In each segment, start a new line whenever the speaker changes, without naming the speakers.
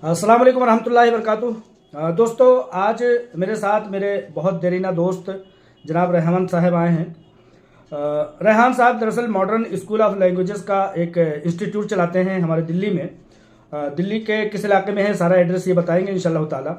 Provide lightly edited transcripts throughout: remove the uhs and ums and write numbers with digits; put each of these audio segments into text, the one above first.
अस्सलाम वालेकुम रहमतुल्लाहि वबरकातुहू। दोस्तों, आज मेरे साथ मेरे बहुत देरीना दोस्त जनाब रेहान साहब आए हैं। रेहान साहब दरअसल मॉडर्न स्कूल ऑफ लैंग्वेजेस का एक इंस्टीट्यूट चलाते हैं हमारे दिल्ली में। दिल्ली के किस इलाके में है सारा एड्रेस ये बताएंगे इंशाल्लाह ताला।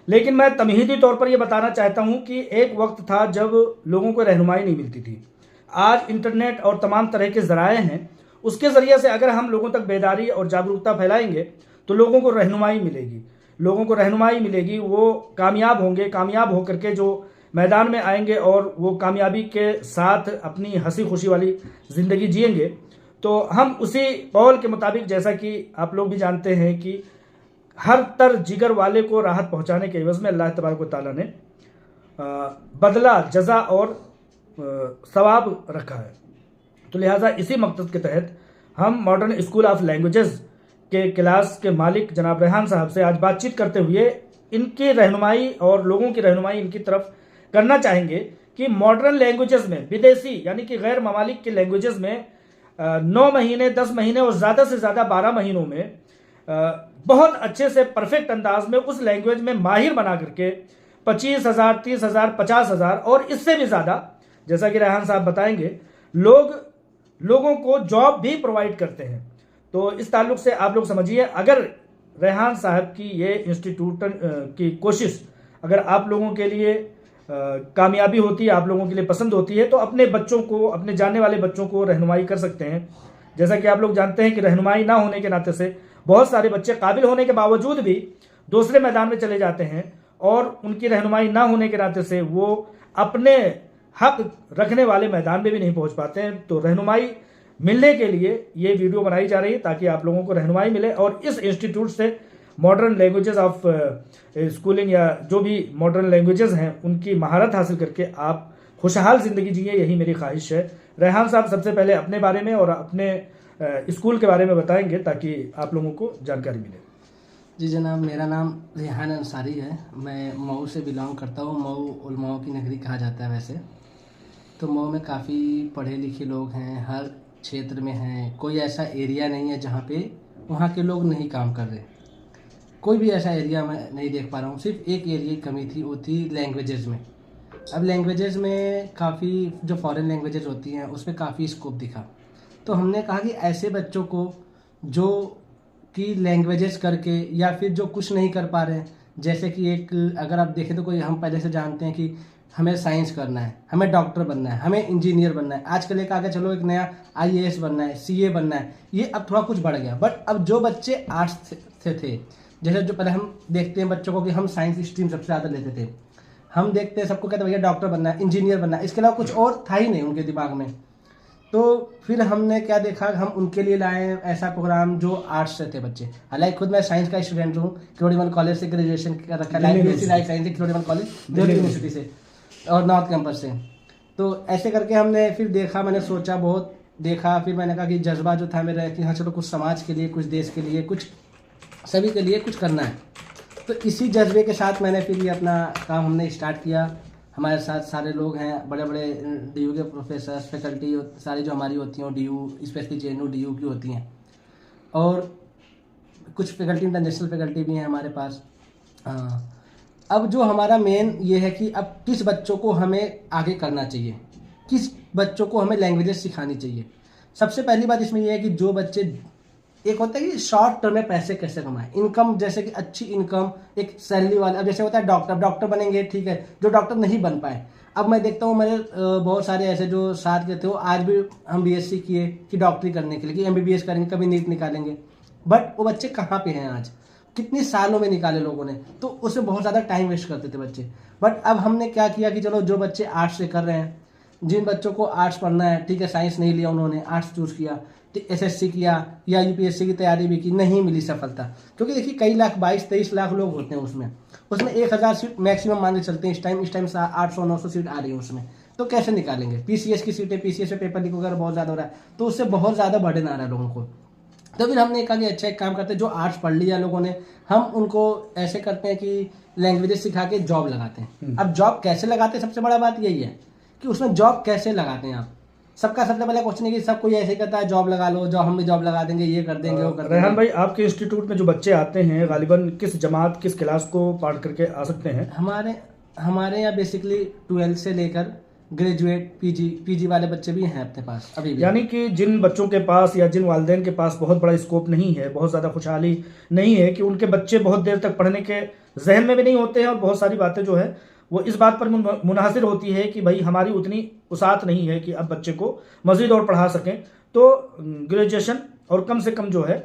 लेकिन मैं तमहीदी तौर पर ये बताना चाहता हूँ कि एक वक्त था जब लोगों को रहनुमाई नहीं मिलती थी। आज इंटरनेट और तमाम तरह के ज़राए हैं, उसके ज़रिए से अगर हम लोगों तक बेदारी और जागरूकता फैलाएंगे तो लोगों को रहनुमाई मिलेगी, वो कामयाब होंगे। कामयाब होकर के जो मैदान में आएंगे और वो कामयाबी के साथ अपनी हंसी खुशी वाली ज़िंदगी जिएंगे। तो हम उसी कौल के मुताबिक, जैसा कि आप लोग भी जानते हैं कि हर तर जिगर वाले को राहत पहुंचाने के एवज़ में अल्लाह तबारक व तआला ने बदला, जज़ा और सवाब रखा है। तो लिहाजा इसी मकसद के तहत हम मॉडर्न स्कूल ऑफ लैंग्वेजेस के क्लास के मालिक जनाब रेहान साहब से आज बातचीत करते हुए इनकी रहनुमाई और लोगों की रहनुमाई इनकी तरफ करना चाहेंगे कि मॉडर्न लैंग्वेजेस में, विदेशी यानी कि गैर ममालिक की लैंग्वेजेस में 9 महीने, 10 महीने और ज़्यादा से ज़्यादा 12 महीनों में बहुत अच्छे से परफेक्ट अंदाज में उस लैंग्वेज में माहिर बना करके 25,000, 30,000, 50,000 और इससे भी ज़्यादा, जैसा कि रेहान साहब बताएंगे, लोगों को जॉब भी प्रोवाइड करते हैं। तो इस ताल्लुक से आप लोग समझिए, अगर रेहान साहब की ये इंस्टीट्यूट की कोशिश अगर आप लोगों के लिए कामयाबी होती है, आप लोगों के लिए पसंद होती है, तो अपने बच्चों को, अपने जाने वाले बच्चों को रहनुमाई कर सकते हैं। जैसा कि आप लोग जानते हैं कि रहनुमाई ना होने के नाते से बहुत सारे बच्चे काबिल होने के बावजूद भी दूसरे मैदान में चले जाते हैं और उनकी रहनुमाई ना होने के नाते से वो अपने हक रखने वाले मैदान में भी नहीं पहुंच पाते हैं। तो रहनुमाई मिलने के लिए ये वीडियो बनाई जा रही है ताकि आप लोगों को रहनुमाई मिले और इस इंस्टीट्यूट से मॉडर्न लैंग्वेजेस ऑफ स्कूलिंग या जो भी मॉडर्न लैंग्वेजेस हैं उनकी महारत हासिल करके आप खुशहाल ज़िंदगी जिए, यही मेरी ख्वाहिश है। रेहान साहब सबसे पहले अपने बारे में और अपने स्कूल के बारे में बताएंगे ताकि आप लोगों को जानकारी मिले।
जी जनाब, मेरा नाम रेहान अंसारी है। मैं मऊ से बिलोंग करता हूँ। मऊ उलमाओं की नगरी कहा जाता है वैसे तो। मऊ में काफ़ी पढ़े लिखे लोग हैं, हर क्षेत्र में हैं। कोई ऐसा एरिया नहीं है जहाँ पे वहाँ के लोग नहीं काम कर रहे। कोई भी ऐसा एरिया मैं नहीं देख पा रहा हूँ। सिर्फ एक एरिया की कमी थी, वो थी लैंग्वेजेस में। अब लैंग्वेजेस में काफ़ी जो फॉरेन लैंग्वेजेस होती हैं उस पर काफ़ी स्कोप दिखा। तो हमने कहा कि ऐसे बच्चों को जो कि लैंग्वेजेस करके या फिर जो कुछ नहीं कर पा रहे हैं, जैसे कि एक अगर आप देखें तो कोई, हम पहले से जानते हैं कि हमें साइंस करना है, हमें डॉक्टर बनना है, हमें इंजीनियर बनना है। आजकल एक आगे चलो एक नया IAS बनना है, CA बनना है। ये अब थोड़ा कुछ बढ़ गया। बट अब जो बच्चे आर्ट्स से थे, जैसे जो पहले हम देखते हैं बच्चों को कि हम साइंस स्ट्रीम सबसे ज़्यादा लेते थे, हम देखते हैं सबको कहते भैया डॉक्टर बनना है, इंजीनियर बनना है, इसके अलावा कुछ और था ही नहीं उनके दिमाग में। तो फिर हमने क्या देखा, हम उनके लिए लाए ऐसा प्रोग्राम जो आर्ट्स से थे बच्चे। हालांकि खुद मैं साइंस का स्टूडेंट हूँ, किरोड़ीमल कॉलेज से ग्रेजुएशन कर रखा है, BSc life science Kirorimal college Delhi university से और नॉर्थ कैंपस से। तो ऐसे करके हमने फिर देखा, मैंने सोचा, बहुत देखा। फिर मैंने कहा कि जज्बा जो था मेरा कि हाँ चलो कुछ समाज के लिए, कुछ देश के लिए, कुछ सभी के लिए कुछ करना है। तो इसी जज्बे के साथ मैंने फिर ये अपना काम हमने स्टार्ट किया। हमारे साथ सारे लोग हैं, बड़े बड़े DU के प्रोफेसर, फैकल्टी सारी जो हमारी होती हैं, DU स्पेशली JNU DU की होती हैं, और कुछ फैकल्टी इंटरनेशनल फैकल्टी भी हैं हमारे पास। अब जो हमारा मेन ये है कि अब किस बच्चों को हमें आगे करना चाहिए, किस बच्चों को हमें लैंग्वेजेस सिखानी चाहिए। सबसे पहली बात इसमें यह है कि जो बच्चे, एक होता है कि शॉर्ट टर्म में पैसे कैसे कमाएं, इनकम, जैसे कि अच्छी इनकम, एक सैलरी वाला। अब जैसे होता है डॉक्टर बनेंगे, ठीक है, जो डॉक्टर नहीं बन पाए। अब मैं देखता हूँ मेरे बहुत सारे ऐसे जो साथ के थे, वो आज भी हम BSc किए कि डॉक्टरी करने के लिए, कि MBBS करेंगे, कभी नीट निकालेंगे। बट वो बच्चे कहाँ पे हैं आज, कितने सालों में निकाले लोगों ने, तो उसमें बहुत ज़्यादा टाइम वेस्ट करते थे बच्चे। बट अब हमने क्या किया कि चलो जो बच्चे आर्ट्स से कर रहे हैं, जिन बच्चों को आर्ट्स पढ़ना है, ठीक है, साइंस नहीं लिया उन्होंने, आर्ट्स चूज़ किया, SSC किया या UPSC की तैयारी भी की, नहीं मिली सफलता। क्योंकि देखिए कई लाख, 22-23 लाख लोग होते हैं उसमें 1000 सीट मैक्सिमम मान के चलते हैं इस टाइम 800-900 सीट आ रही है उसमें। तो कैसे निकालेंगे? PCS की सीटें, PCS में पेपर लीक वगैरह बहुत ज़्यादा हो रहा है, तो उससे बहुत ज़्यादा बर्डन आ रहा है लोगों को। तो फिर हमने कहा कि अच्छा एक काम करते हैं, जो आर्ट्स पढ़ लिया लोगों ने, हम उनको ऐसे करते हैं कि लैंग्वेजेस सिखा के जॉब लगाते हैं। अब जॉब कैसे लगाते हैं, सबसे बड़ा बात यही है कि उसमें जॉब कैसे लगाते हैं आप। सबका सबसे पहले क्वेश्चन है कि सब कोई ऐसे कहता है जॉब लगा लो, जॉब हम भी जॉब लगा देंगे, ये कर देंगे, वो कर देंगे।
रेहान भाई, आपके इंस्टीट्यूट में जो बच्चे आते हैं गालिबन किस जमात किस क्लास को पार करके आ सकते हैं?
हमारे यहाँ बेसिकली 12th से लेकर ग्रेजुएट पीजी वाले बच्चे भी हैं अपने पास अभी भी।
यानी कि जिन बच्चों के पास या जिन वालिदैन के पास बहुत बड़ा स्कोप नहीं है, बहुत ज़्यादा खुशहाली नहीं है कि उनके बच्चे बहुत देर तक पढ़ने के जहन में भी नहीं होते हैं, और बहुत सारी बातें जो है वो इस बात पर मुनहसर होती है कि भाई हमारी उतनी उसात नहीं है कि अब बच्चे को मज़ीद और पढ़ा सकें, तो ग्रेजुएशन और कम से कम जो है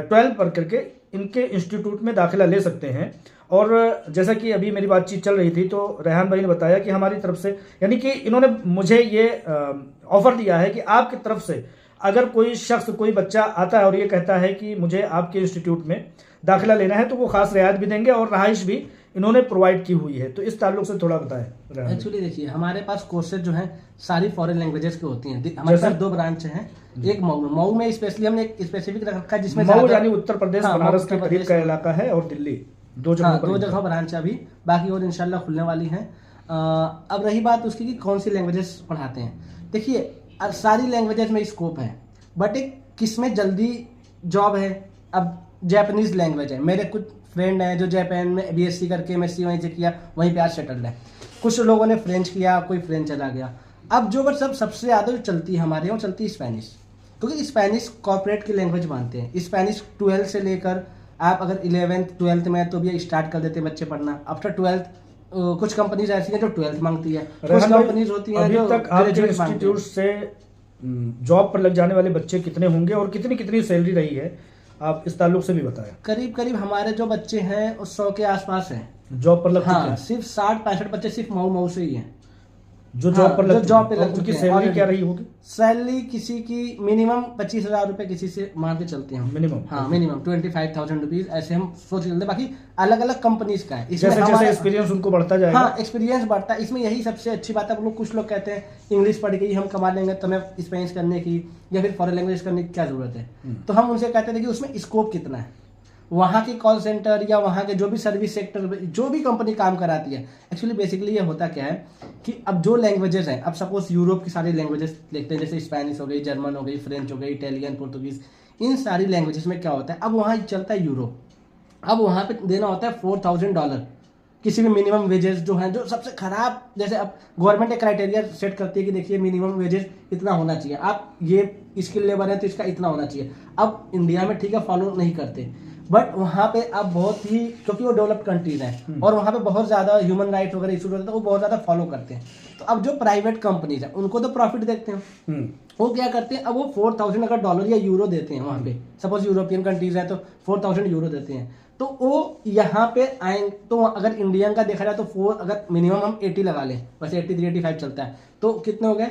12 पर करके इनके इंस्टीट्यूट में दाखिला ले सकते हैं। और जैसा कि अभी मेरी बातचीत चल रही थी तो रेहान भाई ने बताया कि हमारी तरफ से, यानी कि इन्होंने मुझे ये ऑफ़र दिया है कि आपकी तरफ से अगर कोई शख्स, कोई बच्चा आता है और ये कहता है कि मुझे आपके इंस्टीट्यूट में दाखिला लेना है, तो वो खास रियायत भी देंगे और रहाइश भी इन्होंने प्रोवाइड की हुई है। तो इस ताल्लुक से थोड़ा बताएं।
एक्चुअली देखिए, हमारे पास कोर्सेज जो हैं सारी फॉरेन लैंग्वेजेस की होती हैं। हमारे पास 2 ब्रांच हैं, एक मऊ में स्पेशली हमने एक स्पेसिफिक रखा है जिसमें
मऊ यानी उत्तर प्रदेश बनारस के करीब का इलाका है, और दिल्ली, 2 जगह
ब्रांच है अभी, बाकी और इंशाल्लाह खुलने वाली हैं। अब रही बात उसकी कि कौन सी लैंग्वेजेस पढ़ाते हैं, देखिए सारी लैंग्वेजेस में स्कोप है, बट एक किसमें जल्दी जॉब है। अब जापानीज लैंग्वेज है, मेरे कुछ फ्रेंड हैं जो जापान में बीएससी करके एमएससी वहीं से किया, वहीं पे आज सेटल्ड है। कुछ लोगों ने फ्रेंच किया, कोई फ्रेंच चला गया। अब जो बट सबसे ज़्यादा जो चलती है हमारे यहाँ, चलती है स्पेनिश, क्योंकि स्पेनिश कॉर्पोरेट की लैंग्वेज मानते हैं। स्पेनिश 12 से लेकर आप अगर 11th 12th में तो भी स्टार्ट कर देते हैं बच्चे पढ़ना। आफ्टर 12th कुछ कंपनीज ऐसी हैं जो 12th मांगती है, कुछ कंपनीज होती हैं जो ग्रेजुएट मांगती है।
से जॉब पर लग जाने वाले बच्चे कितने होंगे और कितनी कितनी सैलरी रही है, आप इस ताल्लुक से भी बताएं।
करीब हमारे जो बच्चे हैं उस 100 के आसपास हैं
जॉब पर लग चुके हैं।
सिर्फ 60-65 बच्चे सिर्फ मऊ से ही हैं
जो जॉब पर लग
चुके हैं।
उनकी सैलरी क्या रही होगी?
सैलरी किसी की मिनिमम 25,000 रुपए किसी से मान के चलते हैं
मिनिमम।
मिनिमम 25,000 रुपीज ऐसे हम सोच चलते हैं। बाकी अलग अलग कंपनीज का है,
इसमें जैसे एक्सपीरियंस उनको बढ़ता जाएगा।
एक्सपीरियंस बढ़ता है, इसमें यही सबसे अच्छी बात है। कुछ लोग कहते हैं इंग्लिश पढ़ के ही हम कमा लेंगे, तो हमें स्पेनिश करने की या फिर फॉरेन लैंग्वेज करने की क्या जरूरत है। तो हम उनसे कहते थे कि उसमें स्कोप कितना है, वहाँ के कॉल सेंटर या वहाँ के जो भी सर्विस सेक्टर, जो भी कंपनी काम कराती है। एक्चुअली बेसिकली ये होता क्या है कि अब जो लैंग्वेजेस हैं, अब सपोज यूरोप की सारी लैंग्वेजेस देखते हैं, जैसे स्पेनिश हो गई, जर्मन हो गई, फ्रेंच हो गई, इटालियन, पुर्तगीज, इन सारी लैंग्वेजेस में क्या होता है, अब वहाँ चलता है यूरो। अब वहाँ पे देना होता है $4,000 किसी भी मिनिमम वेजेस जो हैं, जो सबसे खराब, जैसे अब गवर्नमेंट एक क्राइटेरिया सेट करती है कि देखिए मिनिमम वेजेस इतना होना चाहिए, आप ये स्किल लेबर है तो इसका इतना होना चाहिए। अब इंडिया में ठीक है फॉलो नहीं करते, बट वहाँ पे अब बहुत ही, क्योंकि वो डेवलप्ड कंट्रीज हैं और वहाँ पे बहुत ज़्यादा ह्यूमन राइट वगैरह इशूज होते हैं, वो बहुत ज़्यादा फॉलो करते हैं। तो अब जो प्राइवेट कंपनीज हैं उनको तो प्रॉफिट देखते हैं, वो क्या करते हैं, अब वो 4,000 अगर डॉलर या यूरो देते हैं वहाँ पे, सपोज यूरोपियन कंट्रीज है तो 4,000 यूरो देते हैं, तो वो यहाँ पे आएंगे। तो अगर इंडियन का देखा जाए तो अगर मिनिमम हम 80 लगा लें, वैसे 83-85 चलता है, तो कितने हो गए,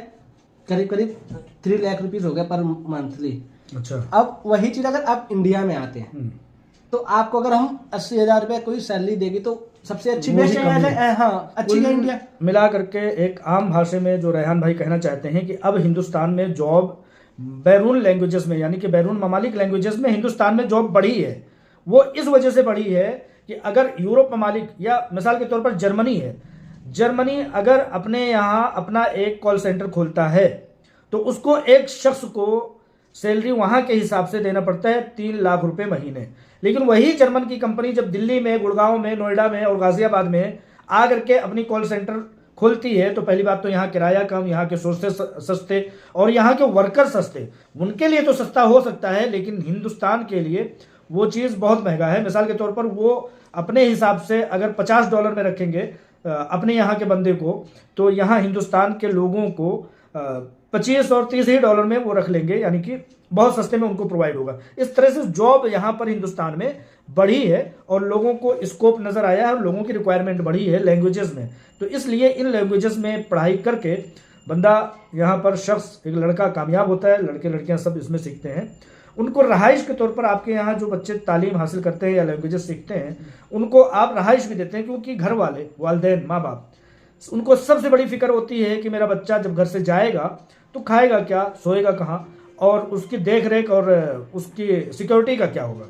करीब 3 लाख रुपीज हो गए पर मंथली।
अच्छा।
अब वही चीज अगर आप इंडिया में आते हैं तो आपको अगर हम 80,000 रुपए कोई सैलरी देगी तो सबसे अच्छी बेस्ट है। हाँ, अच्छी है इंडिया।
मिला करके एक आम भाषा में जो रेहान भाई कहना चाहते हैं कि अब हिंदुस्तान में जॉब बैरून लैंग्वेजेस में, यानी कि बैरून ममालिक लैंग्वेजेस में हिंदुस्तान में जॉब बढ़ी है। वो इस वजह से बढ़ी है कि अगर यूरोप ममालिक या मिसाल के तौर पर जर्मनी है, जर्मनी अगर अपने यहाँ अपना एक कॉल सेंटर खोलता है तो उसको एक शख्स को सैलरी वहाँ के हिसाब से देना पड़ता है 3 लाख रुपए महीने। लेकिन वही जर्मन की कंपनी जब दिल्ली में, गुड़गांव में, नोएडा में और गाजियाबाद में आ करके अपनी कॉल सेंटर खोलती है तो पहली बात तो यहाँ किराया कम, यहाँ के सोर्सेस सस्ते और यहाँ के वर्कर सस्ते। उनके लिए तो सस्ता हो सकता है, लेकिन हिंदुस्तान के लिए वो चीज़ बहुत महंगा है। मिसाल के तौर पर वो अपने हिसाब से अगर $50 में रखेंगे अपने यहाँ के बंदे को, तो यहाँ हिंदुस्तान के लोगों को 25 और 30 ही डॉलर में वो रख लेंगे, यानी कि बहुत सस्ते में उनको प्रोवाइड होगा। इस तरह से जॉब यहाँ पर हिंदुस्तान में बढ़ी है और लोगों को स्कोप नज़र आया है और लोगों की रिक्वायरमेंट बढ़ी है लैंग्वेजेस में। तो इसलिए इन लैंग्वेजेस में पढ़ाई करके बंदा यहाँ पर शख्स, एक लड़का कामयाब होता है, लड़के लड़कियाँ सब इसमें सीखते हैं। उनको रहाइश के तौर पर आपके यहाँ जो बच्चे तालीम हासिल करते हैं या लैंग्वेजेस सीखते हैं उनको आप रहाइश भी देते हैं, क्योंकि घर वाले, वालिदैन, माँ बाप, उनको सबसे बड़ी फिक्र होती है कि मेरा बच्चा जब घर से जाएगा तो खाएगा क्या, सोएगा कहाँ और उसकी देख रेख और उसकी सिक्योरिटी का क्या होगा।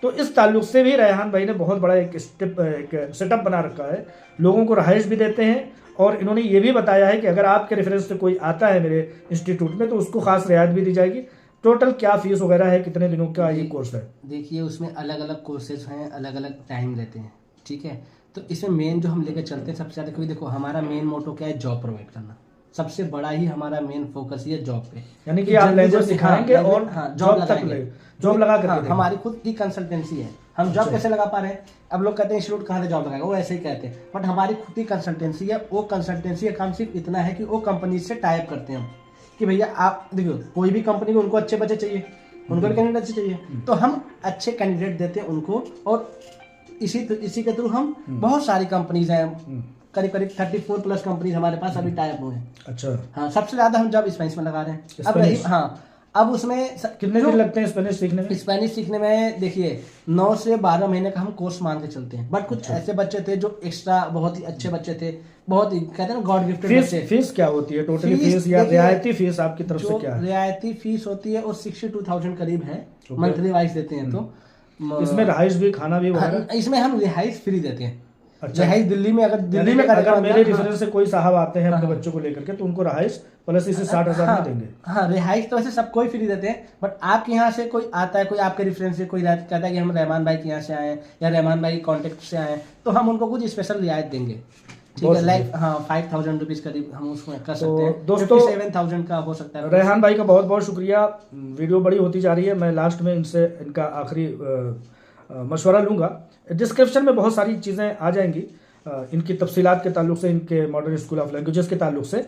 तो इस ताल्लुक से भी रेहान भाई ने बहुत बड़ा एक सेटअप बना रखा है, लोगों को रहाइश भी देते हैं। और इन्होंने ये भी बताया है कि अगर आपके रेफरेंस से कोई आता है मेरे इंस्टीट्यूट में तो उसको खास रियायत भी दी जाएगी। टोटल क्या फीस वगैरह है, कितने दिनों का ये कोर्स है?
देखिए उसमें अलग अलग कोर्सेज हैं, अलग अलग टाइम लेते हैं, ठीक है। तो इसमें मेन जो हम लेकर चलते हैं सबसे ज़्यादा, क्योंकि देखो हमारा मेन मोटो क्या है, जॉब प्रोवाइड करना। सबसे बड़ा ही हमारा मेन फोकस ही है जॉब पे,
यानी कि आप लैंग्वेज सिखाएंगे और जॉब तक जॉब लगा करके।
हमारी खुद की कंसल्टेंसी है, हम जॉब कैसे लगा पा रहे हैं? अब लोग कहते हैं इंस्टीट्यूट कहाँ से जॉब लगाएगा, वो ऐसे ही कहते हैं, बट हमारी खुद की कंसल्टेंसी है। वो कंसल्टेंसी का काम सिर्फ इतना है कि वो कंपनी से टाई अप करते हैं कि भैया आप देखियो, कोई भी कंपनी को उनको अच्छे बच्चे चाहिए, उनको कैंडिडेट अच्छे चाहिए, तो हम अच्छे कैंडिडेट देते हैं उनको। और इसी के थ्रू हम बहुत सारी कंपनीज हैं, करीब 34+ कंपनीज हमारे पास अभी टाई अप हुए हैं।
अच्छा,
हाँ, सबसे ज्यादा हम जॉब स्पेनिश में लगा रहे हैं। अब रही, हाँ, अब उसमें
कितने दिन लगते हैं स्पेनिश सीखने में?
स्पेनिश सीखने में देखिए 9 से 12 महीने का हम कोर्स मान के चलते हैं, बट कुछ ऐसे बच्चे थे जो एक्स्ट्रा बहुत ही अच्छे बच्चे थे, बहुत ही कहते हैं ना गॉड गिफ्टेड बच्चे।
फीस क्या होती है टोटली फीस या रियायती फीस आपकी तरफ से क्या है?
रियायती फीस होती है और 62,000 करीब है, मंथली वाइज देते हैं। तो
इसमें रहाइश भी, खाना भी वगैरह?
इसमें हम रिहाइश फ्री देते हैं।
अच्छा,
रहाइश दिल्ली में, अगर
मेरे रेफरेंस से कोई साहब आते हैं अपने बच्चों को लेकर के तो उनको रहाइश प्लस इसे 60,000 में देंगे।
हाँ, रिहाइश तो वैसे सबको ही फ्री देते हैं, बट आपके यहाँ से कोई आता है, कोई आपके रेफरेंस से कोई कहता है कि हम रहमान भाई के यहाँ से आए या रहमान भाई कॉन्टेक्ट से आए, तो हम उनको कुछ स्पेशल रियायत देंगे, ठीक है। लाइक हाँ 5,000 रुपीज करीब हम उसमें कर सकते हैं। दोस्तों 57,000 का हो सकता है।
रेहान भाई का बहुत बहुत शुक्रिया। वीडियो बड़ी होती जा रही है, मैं लास्ट में इनसे इनका आखिरी मशवरा लूँगा। डिस्क्रिप्शन में बहुत सारी चीज़ें आ जाएंगी इनकी तफसीलात के ताल्लुक से, इनके मॉडर्न स्कूल ऑफ लैंग्वेजेस के ताल्लुक से,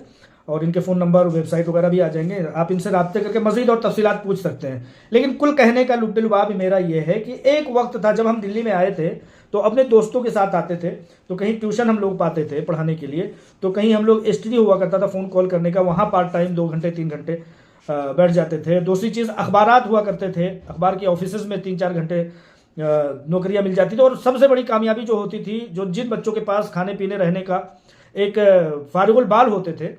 और इनके फ़ोन नंबर, वेबसाइट वगैरह भी आ जाएंगे। आप इनसे रब्ते करके मज़ीद और तफसीलात पूछ सकते हैं। लेकिन कुल कहने का लुब्बे मेरा ये है कि एक वक्त था जब हम दिल्ली में आए थे तो अपने दोस्तों के साथ आते थे, तो कहीं ट्यूशन हम लोग पाते थे पढ़ाने के लिए, तो कहीं हम लोग STD हुआ करता था फ़ोन कॉल करने का, वहाँ पार्ट टाइम 2 घंटे 3 घंटे बैठ जाते थे। दूसरी चीज़ अखबारात हुआ करते थे, अखबार की ऑफिस में 3-4 घंटे नौकरियां मिल जाती थी। और सबसे बड़ी कामयाबी जो होती थी, जो जिन बच्चों के पास खाने पीने रहने का एक फारिगुल बाल होते थे,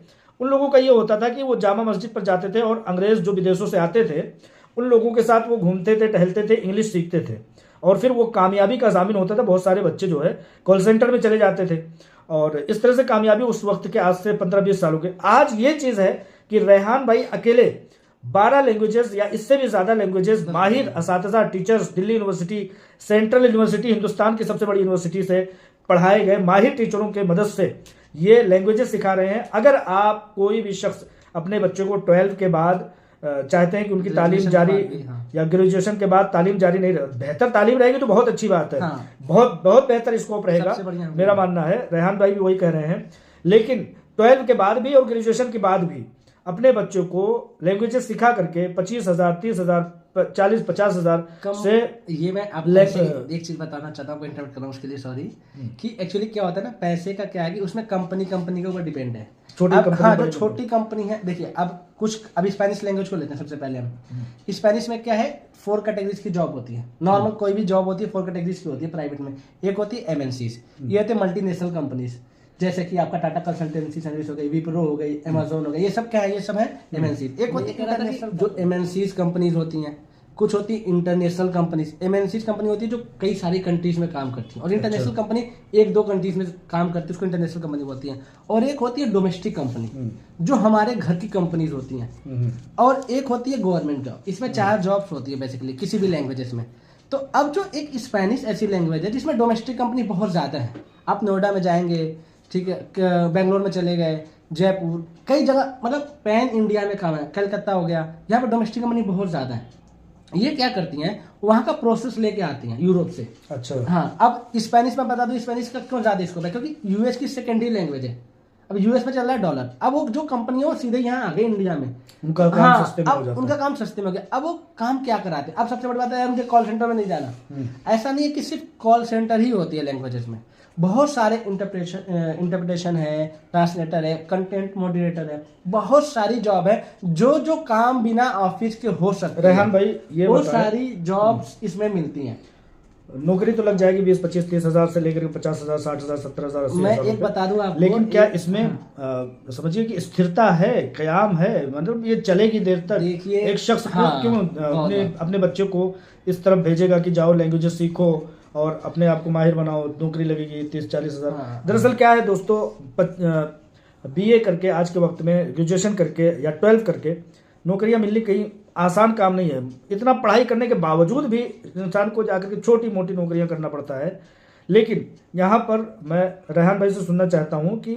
उन लोगों का ये होता था कि वो जामा मस्जिद पर जाते थे और अंग्रेज़ जो विदेशों से आते थे उन लोगों के साथ वो घूमते थे, टहलते थे, इंग्लिश सीखते थे, और फिर वो कामयाबी का ज़ामिन होता था। बहुत सारे बच्चे जो है कॉल सेंटर में चले जाते थे, और इस तरह से कामयाबी उस वक्त के आज से 15-20 सालों के। आज ये चीज़ है कि रेहान भाई अकेले 12 लैंग्वेजेस या इससे भी ज़्यादा लैंग्वेजेस माहिर असातिज़ा, teachers, Delhi university, central university, Hindustan की सबसे बड़ी यूनिवर्सिटी से पढ़ाए गए माहिर टीचरों के मदद से ये लैंग्वेजेस सिखा रहे हैं। अगर आप कोई भी शख्स अपने बच्चों को 12 के बाद चाहते हैं कि उनकी तालीम जारी या ग्रेजुएशन के बाद तालीम जारी नहीं रहे, बेहतर तालीम रहेगी तो बहुत अच्छी बात है, बहुत बहुत बेहतर स्कोप रहेगा, मेरा मानना है। रेहान भाई भी वही कह रहे हैं। लेकिन 12 के बाद भी और ग्रेजुएशन के बाद भी अपने बच्चों को लैंग्वेजेस सिखा करके 25,000, 30,000, 40-50,000 से
ये मैं आपको एक चीज बताना चाहता हूँ, इंटरप्ट कर रहा हूँ उसके लिए, सॉरी, कि एक्चुअली क्या होता है ना, पैसे का क्या है कि उसमें कंपनी के ऊपर डिपेंड है। हाँ, जो छोटी कंपनी है, देखिए अब स्पेनिश लैंग्वेज को लेते हैं। सबसे पहले हम स्पेनिश में क्या है, 4 कैटेगरीज की जॉब होती है। नॉर्मल कोई भी जॉब होती है 4 कैटेगरीज की होती है प्राइवेट में। एक होती है MNCs, ये होती है मल्टीनेशनल कंपनीज, जैसे कि आपका टाटा कंसल्टेंसी सर्विस हो गई, विप्रो हो गई, अमेजोन हो गई, ये सब क्या है, ये सब है MNCs। एक होती है इंटरनेशनल, जो MNCs कंपनीज होती हैं, कुछ होती है इंटरनेशनल कंपनीज। MNCs कंपनी होती है जो कई सारी कंट्रीज में काम करती है, और इंटरनेशनल कंपनी 1-2 कंट्रीज में काम करती है, उसको इंटरनेशनल कंपनी होती है। और एक होती है डोमेस्टिक कंपनी, जो हमारे घर की कंपनीज होती हैं। और एक होती है गवर्नमेंट जॉब। इसमें 4 जॉब्स होती है बेसिकली किसी भी लैंग्वेजेस में। तो अब जो एक स्पेनिश ऐसी लैंग्वेज है जिसमें डोमेस्टिक कंपनी बहुत ज़्यादा है, आप नोएडा में जाएंगे, ठीक है, बेंगलोर में चले गए, जयपुर, कई जगह, मतलब पैन इंडिया में काम है, कलकत्ता हो गया, यहाँ पर डोमेस्टिक कंपनी बहुत ज़्यादा है। ये क्या करती हैं, वहाँ का प्रोसेस लेके आती हैं यूरोप से। अच्छा, हाँ। अब स्पेनिश में बता दूं, स्पेनिश का क्यों ज़्यादा स्कोप है, क्योंकि US की सेकेंडरी लैंग्वेज है। अब US में चल रहा है डॉलर, अब वो जो कंपनी है वो सीधे यहाँ आ गई इंडिया में, उनका काम सस्ते में हो जाता है। उनका काम सस्ते में हो गया। अब वो काम क्या कराते हैं, अब सबसे बड़ी बात है उनके कॉल सेंटर में नहीं जाना। ऐसा नहीं है कि सिर्फ कॉल सेंटर ही होती है लैंग्वेजेस में, बहुत सारे इंटरप्रिटेशन है, ट्रांसलेटर है, कंटेंट मॉडरेटर है, बहुत सारी जॉब है जो काम बिना ऑफिस के हो सकते हैं।
रेहान भाई ये
वो सारी जॉब्स इसमें मिलती हैं।
नौकरी तो लग जाएगी 20, 25, 30 हजार से लेकर 50,000, 60,000, 70,000, 80,000
मैं एक बता दूं आपको,
लेकिन क्या इसमें समझिए कि स्थिरता है, कयाम है, मतलब ये चलेगी देर तक?
देखिए,
एक शख्स क्यों अपने
बहुत।
अपने बच्चे को इस तरफ भेजेगा कि जाओ लैंग्वेजेस सीखो और अपने आप को माहिर बनाओ, नौकरी लगेगी 30-40 हजार? दरअसल क्या है दोस्तों, बीए करके आज के वक्त में, ग्रेजुएशन करके या 12 करके नौकरियां मिलनी कहीं आसान काम नहीं है। इतना पढ़ाई करने के बावजूद भी इंसान को जाकर के छोटी मोटी नौकरियां करना पड़ता है। लेकिन यहाँ पर मैं रेहान भाई से सुनना चाहता हूँ कि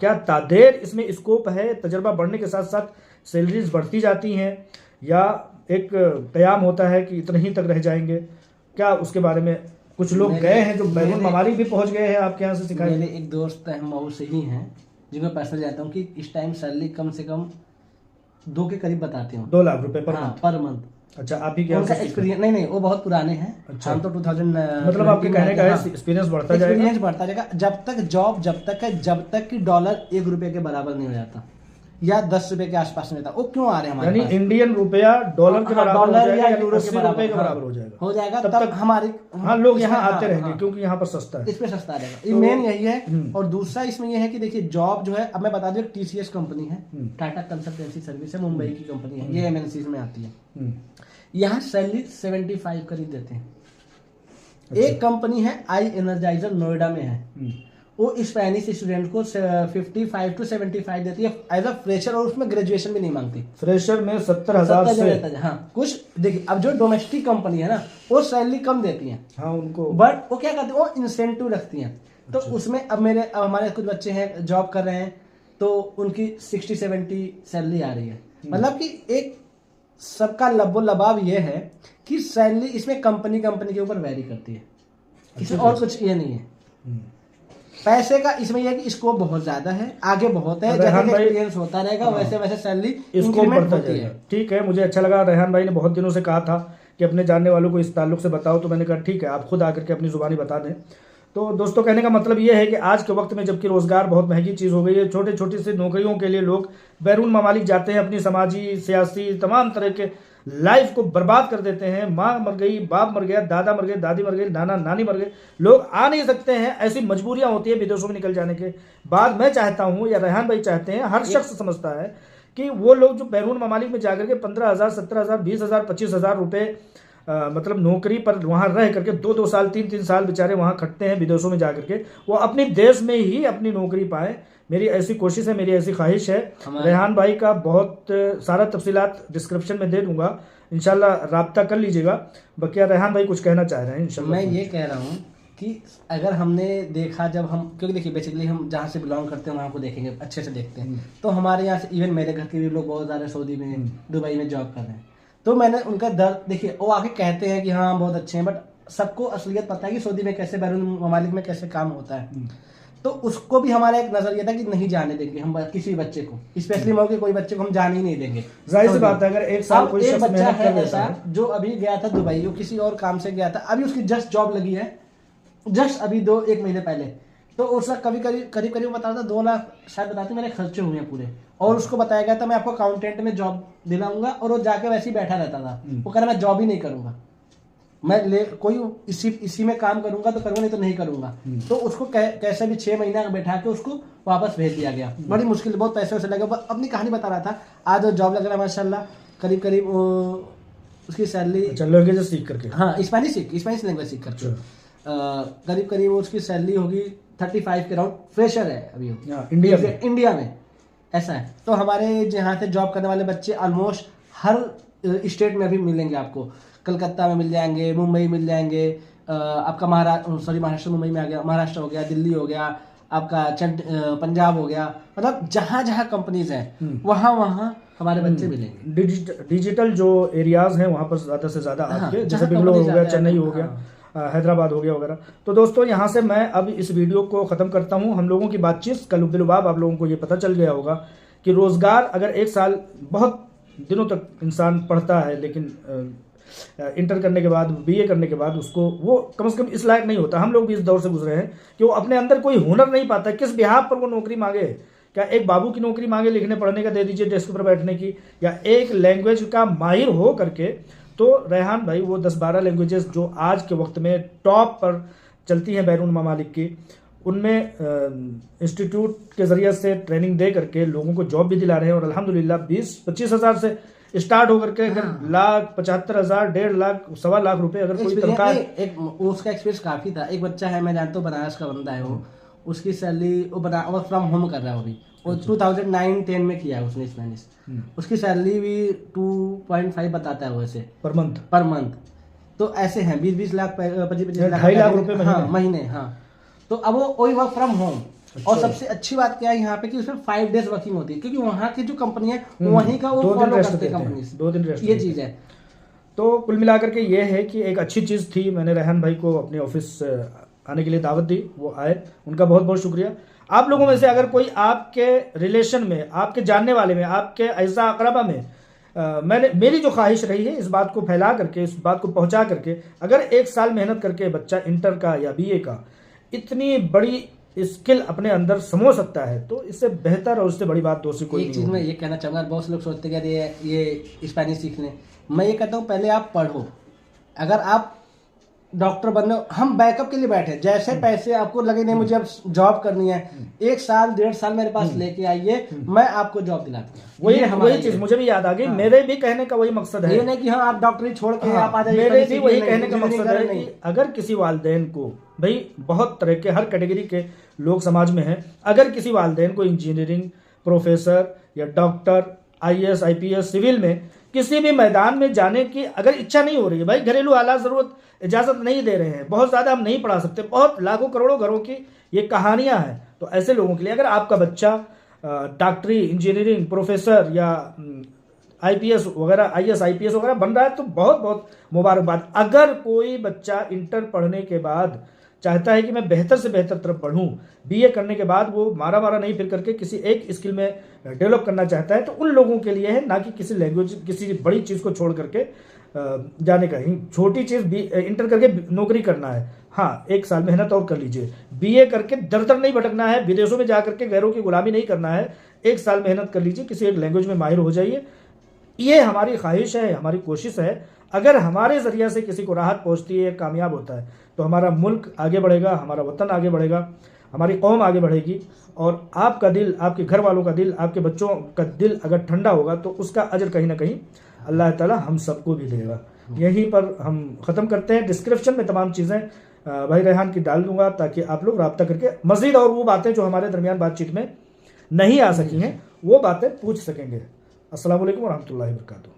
क्या तादेर इसमें स्कोप है? तजर्बा बढ़ने के साथ साथ सैलरीज बढ़ती जाती हैं या एक कयाम होता है कि इतने ही तक रह जाएंगे? क्या उसके बारे में कुछ लोग गए हैं जो बैरून ममालिक भी पहुंच गए हैं आपके यहाँ से सिखाए?
मेरे एक दोस्त है मऊ से ही हैं, जिनको पर्सनल जानता हूँ, कि इस टाइम सैलरी कम से कम 2 के करीब बताते हो,
2 लाख रुपए पर
मंथ।
अच्छा, आप भी क्या
उनका एक्सपीरियंस नहीं, वो बहुत पुराने हैं।
अच्छा।
हम तो 2000
मतलब आपके कहने का है एक्सपीरियंस बढ़ता जाएगा?
एक्सपीरियंस बढ़ता जाएगा जब तक कि डॉलर 1 रुपए के बराबर नहीं हो जाता या 10 रुपए के आसपास नहीं होता। वो क्यों आ रहे हैं हमारे पास?
यानी इंडियन रुपया डॉलर के बराबर हो जाएगा या
यूरो के
80 रुपए के बराबर हो जाएगा
तब तक हमारे
लोग यहाँ आते रहेंगे क्योंकि यहाँ पर सस्ता है,
इस पे सस्ता रहेगा। ये मेन यही है। और दूसरा इसमें यह है कि देखिए जॉब जो है, अब मैं बता दूं, TCS कंपनी है, टाटा कंसल्टेंसी सर्विस है, मुंबई की कंपनी है, ये MNCs में आती है। यहाँ सैलरी 75 करीब देते हैं। एक कंपनी है आई एनर्जाइजर, नोएडा में है, वो स्पेनिश स्टूडेंट को 55 to 75 देती है एज अ फ्रेशर, और उसमें ग्रेजुएशन भी नहीं मांगती।
फ्रेशर में 70,000 से
हाँ, कुछ देखिए, अब जो डोमेस्टिक कंपनी है ना, वो सैलरी कम देती है,
हाँ उनको,
बट वो क्या करती है, वो इंसेंटिव रखती हैं। तो उसमें अब हमारे कुछ बच्चे हैं जॉब कर रहे हैं, तो उनकी 60-70 सैलरी आ रही है। मतलब कि एक सबका लबो लबाव ये है कि सैलरी इसमें कंपनी के ऊपर वेरी करती है, इसमें और कुछ ये नहीं है। पैसे का इसमें यह है कि स्कोप बहुत ज्यादा है, आगे बहुत है, जैसे एक्सपीरियंस होता रहेगा वैसे वैसे सैलरी इंक्रीमेंट होती है।
ठीक है, मुझे अच्छा लगा। रेहान भाई ने बहुत दिनों से कहा था कि अपने जानने वालों को इस ताल्लुक से बताओ, तो मैंने कहा ठीक है, आप खुद आकर के अपनी जुबानी बता दें। तो दोस्तों, कहने का मतलब ये है कि आज के वक्त में जबकि रोजगार बहुत महंगी चीज़ हो गई है, छोटे छोटे से नौकरियों के लिए लोग बैरून ममालिक जाते हैं, अपनी समाजी, सियासी, तमाम तरह के लाइफ को बर्बाद कर देते हैं। माँ मर गई, बाप मर गया, दादा मर गए, दादी मर गई, नाना नानी मर गए, लोग आ नहीं सकते हैं। ऐसी मजबूरियां होती है विदेशों में निकल जाने के बाद। मैं चाहता हूं, या रेहान भाई चाहते हैं, हर शख्स समझता है कि वो लोग जो बैरून ममालिक में जाकर के 15,000, 17,000, 20,000, 25,000 रुपये मतलब नौकरी पर वहाँ रह करके 2-2 साल, 3-3 साल बेचारे वहाँ खटते हैं विदेशों में जाकर के, वो अपने देश में ही अपनी नौकरी पाए। मेरी ऐसी कोशिश है, मेरी ऐसी ख्वाहिश है। रेहान भाई का बहुत सारा तफसीलात डिस्क्रिप्शन में दे दूंगा, इंशाल्लाह राब्ता कर लीजिएगा। बकिया रेहान भाई कुछ कहना चाह रहे हैं इंशाल्लाह?
मैं ये कह रहा हूँ कि अगर हमने देखा, जब हम, क्योंकि देखिए बेसिकली हम जहाँ से बिलोंग करते हैं वहाँ को देखेंगे, अच्छे से देखते हैं, तो हमारे यहाँ से इवन मेरे घर के भी लोग बहुत ज़्यादा सऊदी में, दुबई में जॉब कर रहे हैं। तो मैंने उनका दर्द देखिए, वो आके कहते हैं कि हाँ बहुत अच्छे हैं, बट सबको असलियत पता है कि सऊदी में कैसे, बैरून ममालिक में कैसे काम होता है। तो उसको भी हमारा एक नजरिया था कि नहीं जाने देंगे हम किसी बच्चे को, स्पेशली मऊ के कोई बच्चे को हम जाने ही नहीं देंगे।
जाहिर सी बात है, अगर एक साल कोई शख्स
बच्चा है ऐसा जो अभी गया था दुबई, वो किसी और काम से गया था, अभी उसकी जस्ट जॉब लगी है, जस्ट अभी 1 महीने पहले, तो उसका करीब बता रहा था 2 लाख शायद बताते मेरे खर्चे हुए हैं पूरे, और उसको बताया गया था मैं आपको अकाउंटेंट में जॉब दिलाऊंगा, और वो जाके वैसे ही बैठा रहता था। वो कह रहा मैं जॉब ही नहीं करूंगा, मैं कोई इसी में काम करूंगा तो करूंगा, नहीं तो नहीं करूंगा। तो उसको कैसे भी 6 महीना बैठा के उसको वापस भेज दिया गया, बड़ी मुश्किल, बहुत पैसे वैसे लगे। अपनी कहानी बता रहा था, आज वो जॉब लग रहा है माशाल्लाह, करीब उसकी सैलरी
लैंग्वेज सीख करके,
हाँ स्पेनिश लैंग्वेज सीख करके करीब उसकी सैलरी होगी 35 के राउंड। फ्रेशर है अभी इंडिया में, ऐसा है। तो हमारे यहाँ से जॉब करने वाले बच्चे ऑलमोस्ट हर स्टेट में अभी मिलेंगे आपको, कलकत्ता में मिल जाएंगे, मुंबई मिल जाएंगे, आपका महाराष्ट्र मुंबई में आ गया, महाराष्ट्र हो गया, दिल्ली हो गया, आपका पंजाब हो गया, मतलब जहाँ जहाँ कंपनीज हैं वहाँ हमारे बच्चे मिलेंगे।
डिजिटल जो एरियाज हैं वहाँ पर ज़्यादा से ज़्यादा आपके, जैसे बेंगलोर हो गया, चेन्नई हो गया, हैदराबाद हो गया वगैरह। तो दोस्तों, यहाँ से मैं अब इस वीडियो को ख़त्म करता हूँ। हम लोगों की बातचीत का लुब्बे-लुबाब आप लोगों को ये पता चल गया होगा कि रोज़गार अगर 1 साल बहुत दिनों तक इंसान पढ़ता है, लेकिन इंटर करने के बाद, बीए करने के बाद उसको वो कम से कम इस लायक नहीं होता। हम लोग भी इस दौर से गुजरे हैं कि वो अपने अंदर कोई हुनर नहीं पाता, किस बिहाफ पर वो नौकरी मांगे। क्या एक बाबू की नौकरी मांगे लिखने पढ़ने का, दे दीजिए डेस्क पर बैठने की, या एक लैंग्वेज का माहिर हो करके तो रेहान भाई वो 10-12 लैंग्वेजेस जो आज के वक्त में टॉप पर चलती हैं बैरून ममालिक की, उनमें इंस्टीट्यूट के ज़रिए से ट्रेनिंग दे करके लोगों को जॉब भी दिला रहे हैं। और अल्हम्दुलिल्लाह 20-25 हज़ार से स्टार्ट होकर के अगर लाख 75,000, 1.5 लाख, 1.25 लाख रुपए अगर कोई तनख्वाह
एक उसका एक्सपीरियंस काफी था। एक बच्चा है, मैं जानता हूँ, बनारस का बंदा है वो, उसकी सैलरी वो वर्क फ्रॉम होम कर रहा है अभी, और 2009-10 में किया है उसने स्पेनिश। उसकी सैलरी भी 2.5 बताता है वैसे पर मंथ। तो ऐसे हैं 20-20 लाख, 25-25 लाख,
2.5 लाख रुपए
महीने। हाँ, तो अब वो वही वर्क फ्रॉम होम। और सबसे अच्छी बात क्या है यहाँ पे कि उसमें 5 डेज वर्किंग होती है, क्योंकि वहाँ की जो कंपनी है वहीं का वो फॉलो करते हैं कंपनी,
2 दिन रेस्ट,
ये चीज है।
तो कुल मिलाकर के ये है कि एक अच्छी चीज़ थी। मैंने रेहान भाई को अपने ऑफिस आने के लिए दावत दी, वो आए, उनका बहुत बहुत शुक्रिया। आप लोगों में से अगर कोई आपके रिलेशन में, आपके जानने वाले में, आपके ऐसा अकरबा में मेरी जो ख्वाहिश रही है इस बात को फैला करके, इस बात को पहुंचा करके, अगर 1 साल मेहनत करके बच्चा इंटर का या बीए का इतनी बड़ी स्किल अपने अंदर समो सकता है, तो इससे बेहतर और उससे बड़ी बात दूसरी कोई नहीं।
एक चीज मैं ये कहना चाहूंगा, बहुत से लोग सोचते हैं कि ये स्पेनिश सीखने, मैं ये कहता हूँ पहले आप पढ़ो। अगर आप डॉक्टर बनने, हम बैकअप के लिए बैठे, जैसे पैसे आपको लगे नहीं मुझे अब जॉब करनी है, 1 साल 1.5 साल मेरे पास लेके आइए, मैं आपको जॉब दिलाता हूँ।
वही चीज मुझे भी याद आ गई। मेरे भी कहने का वही मकसद है,
ये नहीं कि हाँ आप डॉक्टरी छोड़ के आप आ जाइए।
मेरे भी वही कहने का मकसद है कि अगर किसी वालिदैन को, भाई बहुत तरह के हर कैटेगरी के लोग समाज में हैं, अगर किसी वालिदैन को इंजीनियरिंग, प्रोफेसर या डॉक्टर, IAS, IPS, सिविल में किसी भी मैदान में जाने की अगर इच्छा नहीं हो रही है, भाई घरेलू हालात जरूरत इजाज़त नहीं दे रहे हैं, बहुत ज़्यादा हम नहीं पढ़ा सकते, बहुत लाखों करोड़ों घरों की ये कहानियां हैं, तो ऐसे लोगों के लिए अगर आपका बच्चा डॉक्टरी, इंजीनियरिंग, प्रोफेसर या IPS वगैरह, IAS, IPS वगैरह बन रहा है तो बहुत बहुत मुबारकबाद। अगर कोई बच्चा इंटर पढ़ने के बाद चाहता है कि मैं बेहतर से बेहतर तरफ बढ़ूं, BA करने के बाद वो मारा नहीं फिर करके किसी एक स्किल में डेवलप करना चाहता है, तो उन लोगों के लिए है, ना कि किसी लैंग्वेज, किसी बड़ी चीज़ को छोड़ करके जाने का। ही छोटी चीज़ इंटर करके नौकरी करना है, हाँ 1 साल मेहनत और कर लीजिए। BA करके दर दर नहीं भटकना है, विदेशों में जा करके गैरों की गुलामी नहीं करना है, 1 साल मेहनत कर लीजिए, किसी एक लैंग्वेज में माहिर हो जाइए। ये हमारी ख्वाहिश है, हमारी कोशिश है। अगर हमारे ज़रिए से किसी को राहत पहुँचती है, कामयाब होता है, तो हमारा मुल्क आगे बढ़ेगा, हमारा वतन आगे बढ़ेगा, हमारी कौम आगे बढ़ेगी। और आपका दिल, आपके घर वालों का दिल, आपके बच्चों का दिल अगर ठंडा होगा तो उसका अजर कहीं ना कहीं अल्लाह ताला हम सबको भी देगा। यहीं पर हम ख़त्म करते हैं। डिस्क्रिप्शन में तमाम चीज़ें भाई रेहान की डाल दूंगा, ताकि आप लोग रब्ता करके मज़ीद और वो बातें जो हमारे दरमियान बातचीत में नहीं आ सकी हैं वो बातें पूछ सकेंगे। अस्सलाम वालेकुम व रहमतुल्लाहि व बरकातुहू।